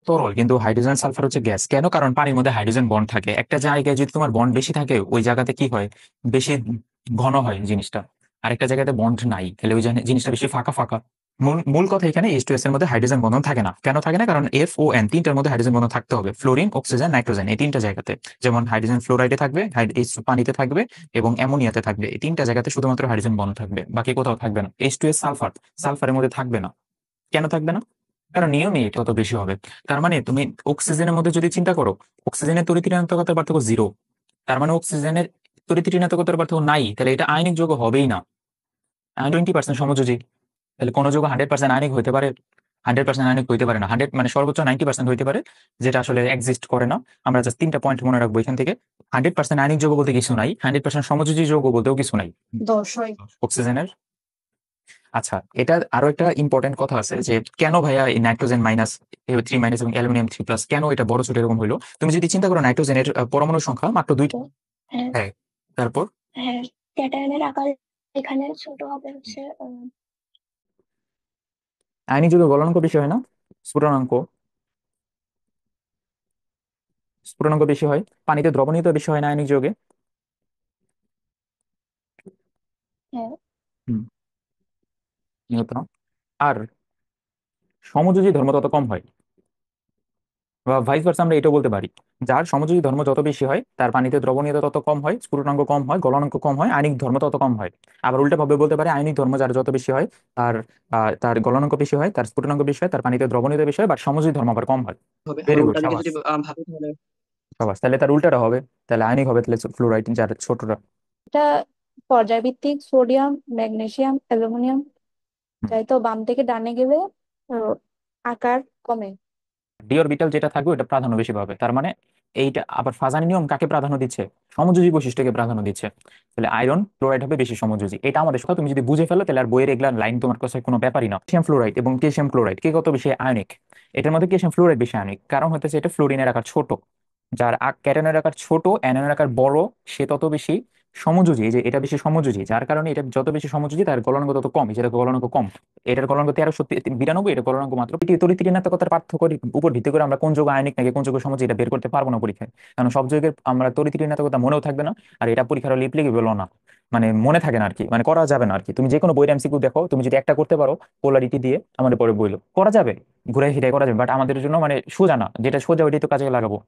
তরল, কিন্তু hydrogen sulphur হচ্ছে গ্যাস। কেন? কারণ পানির মধ্যে হাইড্রোজেন বন্ড থাকে। একটা জায়গায় যদি তোমার বন্ড বেশি থাকে, ওই জায়গাতে কি হয়, বেশি ঘন হয় জিনিসটা। আরেকটা জায়গাতে বন্ড নাই, তাহলে ওই জিনিসটা বেশি ফাঁকা ফাঁকা। মূল মূল কথা এখানে H2S এর মধ্যে হাইড্রোজেন বন্ধন থাকে না। কেন থাকে না? কারণ FON তিনটার মধ্যে হাইড্রোজেন বন্ধন থাকতে হবে, ফ্লোরিন, অক্সিজেন, নাইট্রোজেন, এই তিনটা জায়গাতে। যেমন হাইড্রোজেন ফ্লোরাইডে থাকবে, পানিতে থাকবে, এবং অ্যামোনিয়াতে থাকবে। এই তিনটা জায়গাতে শুধুমাত্র হাইড্রোজেন বন্ধন থাকবে, বাকি কোথাও থাকবে না। H2S সালফার, সালফারের মধ্যে থাকবে না। কেন থাকবে না? কারণ নিয়মই তত বেশি হবে। তার মানে তুমি অক্সিজেনের মধ্যে যদি চিন্তা করো, অক্সিজেনের তড়িৎ ঋণাত্মকতার পার্থক্য 0। তার মানে অক্সিজেনের তড়িৎ ঋণাত্মকতার পার্থক্য নাই, তাহলে এটা আয়নিক যৌগ হবেই না। 20% সমযোজী। তাহলে কোনো যৌগ 100% আয়নিক হতে পারে? 100% আয়নিক হইতে পারে না। 100 মানে সর্বোচ্চ 90% হইতে পারে, যেটা আসলে এক্সিস্ট করে না। আমরা জাস্ট তিনটা পয়েন্ট মনে রাখবো এখান থেকে। 100% আয়নিক যৌগ বলতে কিছু নাই, 100% সমযোজী যৌগ বলতেও কিছু নাই দর্শয়। অক্সিজেনের। আচ্ছা, এটা আরো একটা ইম্পর্টেন্ট কথা আছে যে কেন ভাইয়া এই নাইট্রোজেন -3 এবং অ্যালুমিনিয়াম 3+, কেন এটা বড় ছোট এরকম হইলো? তুমি যদি চিন্তা করো, নাইট্রোজেনের পরমাণু সংখ্যা মাত্র 2টা। হ্যাঁ। হ্যাঁ, তারপর হ্যাঁ, ক্যাটায়নের আকার এখানে ছোট হবে হচ্ছে আয়নিক যৌগের গলনাঙ্ক বেশি হয় না? স্ফুটনাঙ্ক স্ফুটনাঙ্ক বেশি হয়। পানিতে দ্রবণীয়তা বেশি হয় না আয়নিক যৌগে? হ্যাঁ। হুম, নিহত। আর সমযোজী ধর্ম তত কম হয়, বা ভাইস ভার্সা আমরা এটাও বলতে পারি। যার সমযোজী ধর্ম যত বেশি হয়, তার পানিতে দ্রবণীয়তা তত কম হয়, স্ফুটনাঙ্ক কম হয়, গলনাঙ্ক কম হয়, আয়নিক ধর্ম তত কম হয়। আবার উল্টা ভাবে বলতে পারে, আয়নিক ধর্ম যার যত বেশি হয়, তার তার গলনাঙ্ক বেশি হয়, তার স্ফুটনাঙ্ক বেশি হয়, তার পানিতে দ্রবণীয়তা বেশি হয়, বাট সমযোজী ধর্ম আবার কম হয়। হবে। ভেরি আবার গুড, উল্টা দিকে সাবাস। যদি ভাবি তাহলে সাবাস, তাহলে তার উল্টাটা হবে। তাহলে আয়নিক হবে তাহলে ফ্লুরাইড, যার ছোটটা। এটা পর্যায়ভিত্তিক সোডিয়াম, ম্যাগনেসিয়াম, অ্যালুমিনিয়াম, হুম। তাই তো বাম থেকে ডানে গেলে আহ, আকার কমে। ডি অরবিটাল যেটা থাকবে ওটা প্রাধান্য বেশি পাবে। তার মানে এইটা আবার ফাজানি নিয়ম কাকে প্রাধান্য দিচ্ছে? সমযোজী বৈশিষ্ট্যকে প্রাধান্য দিচ্ছে। তাহলে আয়রন ক্লোরাইড হবে বেশি সমযোজী। এটা আমাদের কথা তুমি যদি বুঝে ফেলো, তাহলে আর বইয়ের এগুলা লাইন তোমার কাছে কোনো ব্যাপারই না। ক্যালসিয়াম ফ্লোরাইড এবং ক্যালসিয়াম ক্লোরাইড কে কত বেশি আয়নিক? এটার মধ্যে ক্যালসিয়াম ফ্লোরাইড বেশি আয়নিক, কারণ হতেছে এটা ফ্লোরিনের আকার ছোট। যার ক্যাটায়নের আকার ছোট, অ্যানায়নের আকার বড়, সে তত বেশি সমযোজী। এই যে এটা বেশি সমযোজী, যার কারণে এটা যত বেশি সমযোজী তার গলনাঙ্ক তত কম। যেটা গলনাঙ্ক কম, এটার গলনাঙ্ক 1392, এটার গলনাঙ্ক মাত্র। তড়িৎ ঋণাত্মকতার পার্থক্যের উপর ভিত্তি করে আমরা কোন যৌগ আয়নিক নাকি কোন যৌগ সমযোজী এটা বের করতে পারবো না পরীক্ষায়। কারণ সব যৌগের আমরা তড়িৎ ঋণাত্মকতা মনেও থাকবে না, আর এটা পরীক্ষার হলে অ্যাপ্লিকেবল না। মানে মনে থাকে না আর কি, মানে করা যাবে না আর কি। তুমি যে কোনো বইয়ের এমসিকিউ দেখো, তুমি যদি একটা করতে পারো পোলারিটি দিয়ে, আমাদের পরে বইলো করা যাবে, ঘুরে ফিরে করা যাবে, বাট আমাদের জন্য মানে সোজা না। যেটা সোজা ওইটাই তো কাজে লাগাবো।